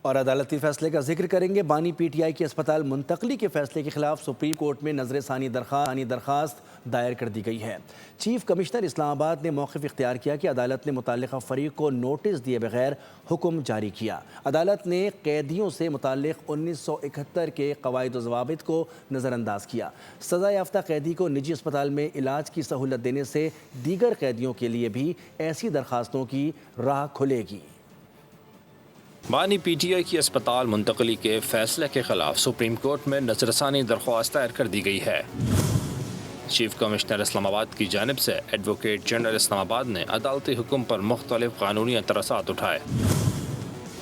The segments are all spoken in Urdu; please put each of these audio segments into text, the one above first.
اور عدالتی فیصلے کا ذکر کریں گے۔ بانی پی ٹی آئی کی اسپتال منتقلی کے فیصلے کے خلاف سپریم کورٹ میں نظر ثانی درخواست دائر کر دی گئی ہے۔ چیف کمشنر اسلام آباد نے موقف اختیار کیا کہ عدالت نے متعلقہ فریق کو نوٹس دیے بغیر حکم جاری کیا۔ عدالت نے قیدیوں سے متعلق 1971 کے قواعد و ضوابط کو نظر انداز کیا۔ سزا یافتہ قیدی کو نجی اسپتال میں علاج کی سہولت دینے سے دیگر قیدیوں کے لیے بھی ایسی درخواستوں کی راہ کھلے گی۔ بانی پی ٹی آئی کی اسپتال منتقلی کے فیصلے کے خلاف سپریم کورٹ میں نظر ثانی درخواست دائر کر دی گئی ہے۔ چیف کمشنر اسلام آباد کی جانب سے ایڈوکیٹ جنرل اسلام آباد نے عدالتی حکم پر مختلف قانونی اعتراضات اٹھائے۔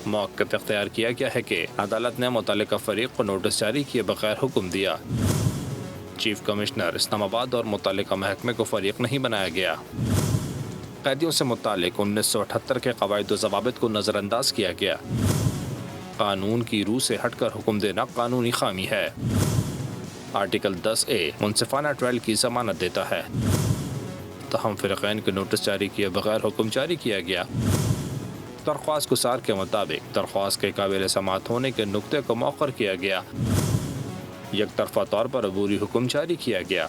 موقف اختیار کیا گیا ہے کہ عدالت نے متعلقہ فریق کو نوٹس جاری کیے بغیر حکم دیا۔ چیف کمشنر اسلام آباد اور متعلقہ محکمے کو فریق نہیں بنایا گیا۔ قیدیوں سے متعلق 1978 کے قواعد و ضوابط کو نظر انداز کیا گیا۔ قانون کی روح سے ہٹ کر حکم دینا قانونی خامی ہے۔ آرٹیکل 10A منصفانہ ٹرائل کی ضمانت دیتا ہے، تاہم فریقین کے نوٹس جاری کیے بغیر حکم جاری کیا گیا۔ درخواست گزار کے مطابق درخواست کے قابل سماعت ہونے کے نقطے کو مؤخر کیا گیا۔ یک طرفہ طور پر عبوری حکم جاری کیا گیا۔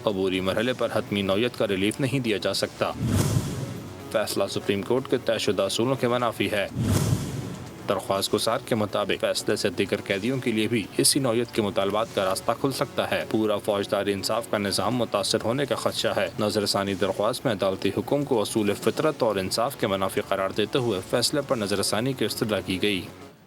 عبوری مرحلے پر حتمی نوعیت کا ریلیف نہیں دیا جا سکتا۔ فیصلہ سپریم کورٹ کے طے شدہ اصولوں کے منافی ہے۔ درخواست گزار کے مطابق فیصلے سے دیگر قیدیوں کے لیے بھی اسی نوعیت کے مطالبات کا راستہ کھل سکتا ہے۔ پورا فوجداری انصاف کا نظام متاثر ہونے کا خدشہ ہے۔ نظر ثانی درخواست میں عدالتی حکم کو اصول فطرت اور انصاف کے منافی قرار دیتے ہوئے فیصلے پر نظر ثانی کی استدعا کی گئی۔